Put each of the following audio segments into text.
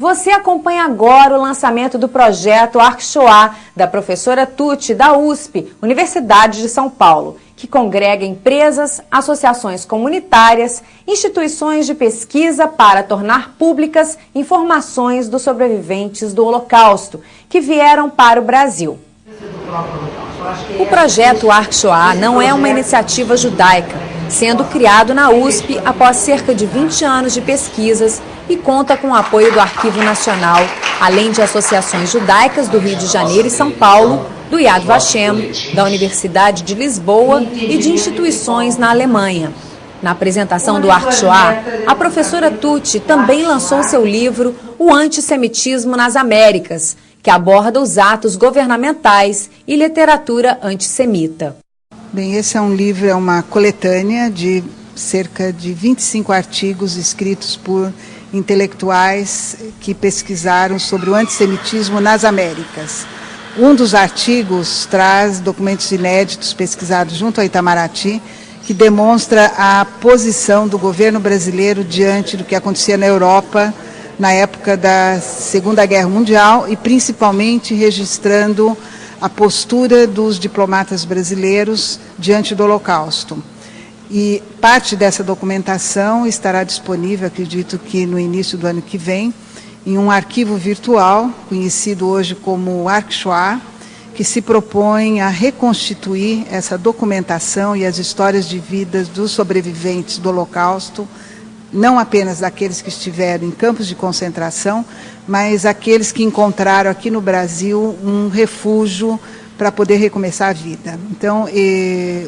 Você acompanha agora o lançamento do projeto ArcShoah, da professora Tuti, da USP, Universidade de São Paulo, que congrega empresas, associações comunitárias, instituições de pesquisa para tornar públicas informações dos sobreviventes do Holocausto, que vieram para o Brasil. O projeto ArcShoah não é uma iniciativa judaica, sendo criado na USP após cerca de 20 anos de pesquisas e conta com o apoio do Arquivo Nacional, além de associações judaicas do Rio de Janeiro e São Paulo, do Yad Vashem, da Universidade de Lisboa e de instituições na Alemanha. Na apresentação do ArcShoah, a professora Tuti também lançou seu livro O Antissemitismo nas Américas, que aborda os atos governamentais e literatura antissemita. Bem, esse é um livro, é uma coletânea de cerca de 25 artigos escritos por intelectuais que pesquisaram sobre o antissemitismo nas Américas. Um dos artigos traz documentos inéditos pesquisados junto ao Itamaraty, que demonstra a posição do governo brasileiro diante do que acontecia na Europa na época da Segunda Guerra Mundial e principalmente registrando a postura dos diplomatas brasileiros diante do Holocausto. E parte dessa documentação estará disponível, acredito que no início do ano que vem, em um arquivo virtual, conhecido hoje como ArcShoah, que se propõe a reconstituir essa documentação e as histórias de vidas dos sobreviventes do Holocausto, não apenas daqueles que estiveram em campos de concentração, mas aqueles que encontraram aqui no Brasil um refúgio para poder recomeçar a vida. Então,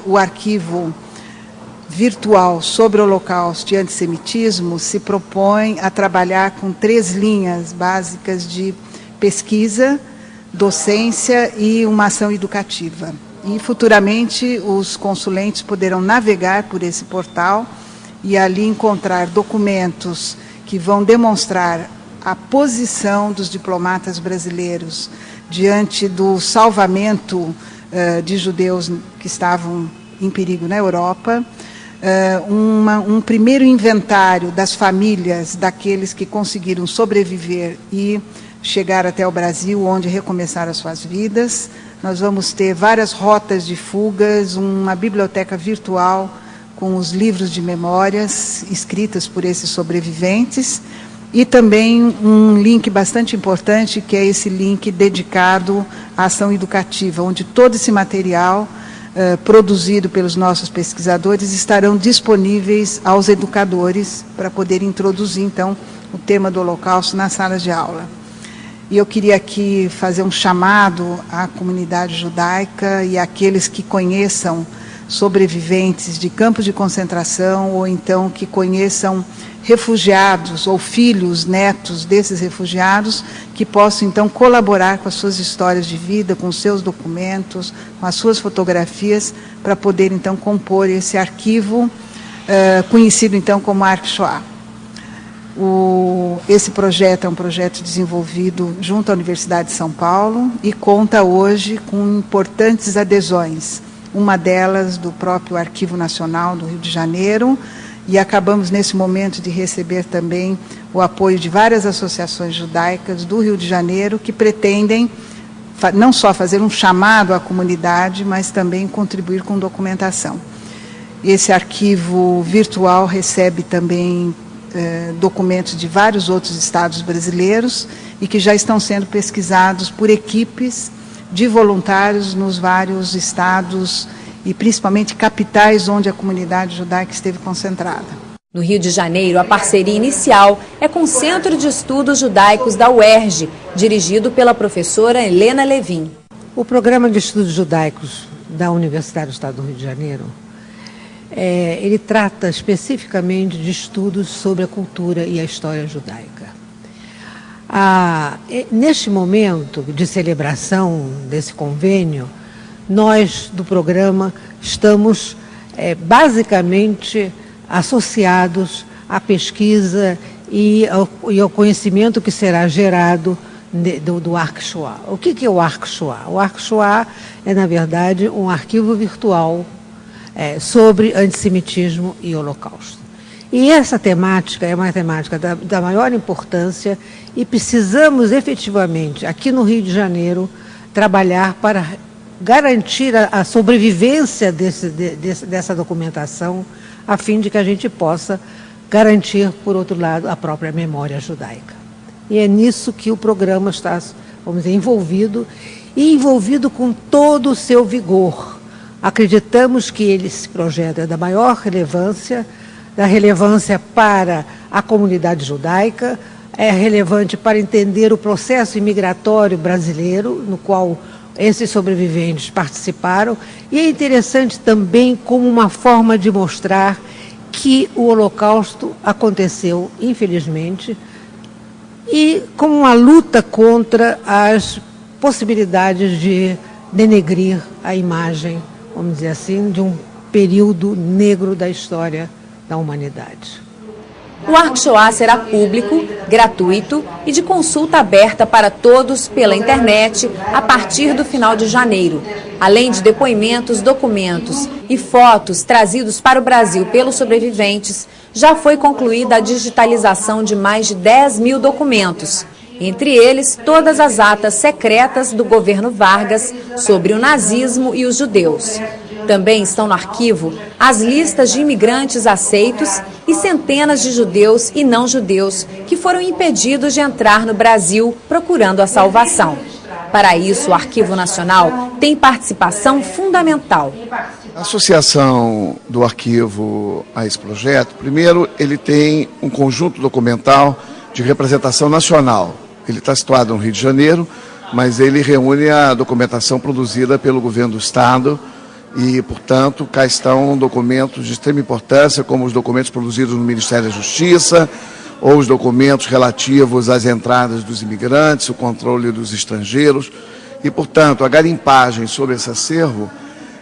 o arquivo virtual sobre o Holocausto e antissemitismo se propõe a trabalhar com 3 linhas básicas de pesquisa, docência e uma ação educativa. E futuramente os consulentes poderão navegar por esse portal e ali encontrar documentos que vão demonstrar a posição dos diplomatas brasileiros diante do salvamento de judeus que estavam em perigo na Europa, um primeiro inventário das famílias daqueles que conseguiram sobreviver e chegar até o Brasil, onde recomeçaram as suas vidas. Nós vamos ter várias rotas de fugas, uma biblioteca virtual com os livros de memórias escritas por esses sobreviventes e também um link bastante importante, que é esse link dedicado à ação educativa, onde todo esse material produzido pelos nossos pesquisadores estarão disponíveis aos educadores para poder introduzir, então, o tema do Holocausto nas salas de aula. E eu queria aqui fazer um chamado à comunidade judaica e àqueles que conheçam sobreviventes de campos de concentração ou então que conheçam refugiados ou filhos, netos desses refugiados, que possam então colaborar com as suas histórias de vida, com os seus documentos, com as suas fotografias, para poder então compor esse arquivo conhecido então como ArcShoah. Esse projeto é um projeto desenvolvido junto à Universidade de São Paulo e conta hoje com importantes adesões, uma delas do próprio Arquivo Nacional do Rio de Janeiro, e acabamos nesse momento de receber também o apoio de várias associações judaicas do Rio de Janeiro que pretendem não só fazer um chamado à comunidade, mas também contribuir com documentação. Esse arquivo virtual recebe também documentos de vários outros estados brasileiros e que já estão sendo pesquisados por equipes de voluntários nos vários estados e principalmente capitais onde a comunidade judaica esteve concentrada. No Rio de Janeiro, a parceria inicial é com o Centro de Estudos Judaicos da UERJ, dirigido pela professora Helena Levin. O Programa de Estudos Judaicos da Universidade do Estado do Rio de Janeiro, ele trata especificamente de estudos sobre a cultura e a história judaica. Neste momento de celebração desse convênio, nós do programa estamos basicamente associados à pesquisa e ao conhecimento que será gerado do ArcShoah. O que é o ArcShoah? O ArcShoah é, na verdade, um arquivo virtual sobre antissemitismo e holocausto. E essa temática é uma temática da maior importância e precisamos efetivamente, aqui no Rio de Janeiro, trabalhar para garantir a sobrevivência dessa documentação, a fim de que a gente possa garantir, por outro lado, a própria memória judaica. E é nisso que o programa está, vamos dizer, envolvido, e envolvido com todo o seu vigor. Acreditamos que esse projeto é da maior relevância, da relevância para a comunidade judaica, é relevante para entender o processo imigratório brasileiro, no qual esses sobreviventes participaram, e é interessante também como uma forma de mostrar que o Holocausto aconteceu, infelizmente, e como uma luta contra as possibilidades de denegrir a imagem, vamos dizer assim, de um período negro da história da humanidade. O ArcShoah será público, gratuito e de consulta aberta para todos pela internet a partir do final de janeiro. Além de depoimentos, documentos e fotos trazidos para o Brasil pelos sobreviventes, já foi concluída a digitalização de mais de 10 mil documentos. Entre eles, todas as atas secretas do governo Vargas sobre o nazismo e os judeus. Também estão no arquivo as listas de imigrantes aceitos e centenas de judeus e não judeus que foram impedidos de entrar no Brasil procurando a salvação. Para isso, o Arquivo Nacional tem participação fundamental. A associação do arquivo a esse projeto, primeiro, ele tem um conjunto documental de representação nacional. Ele está situado no Rio de Janeiro, mas ele reúne a documentação produzida pelo governo do Estado e, portanto, cá estão documentos de extrema importância, como os documentos produzidos no Ministério da Justiça, ou os documentos relativos às entradas dos imigrantes, o controle dos estrangeiros. E, portanto, a garimpagem sobre esse acervo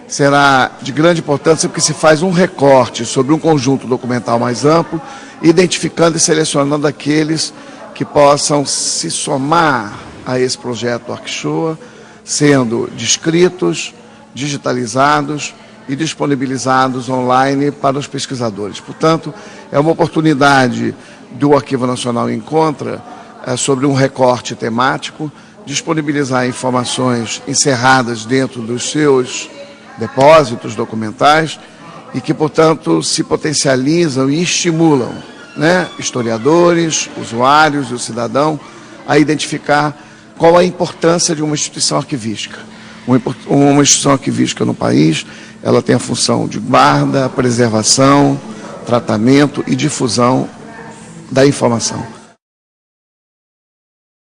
será de grande importância porque se faz um recorte sobre um conjunto documental mais amplo, identificando e selecionando aqueles que possam se somar a esse projeto ArcShoah, sendo descritos, digitalizados e disponibilizados online para os pesquisadores. Portanto, é uma oportunidade do Arquivo Nacional Encontra sobre um recorte temático, disponibilizar informações encerradas dentro dos seus depósitos documentais e que, portanto, se potencializam e estimulam, historiadores, usuários e o cidadão a identificar qual a importância de uma instituição arquivística. Uma instituição arquivística no país, ela tem a função de guarda, preservação, tratamento e difusão da informação.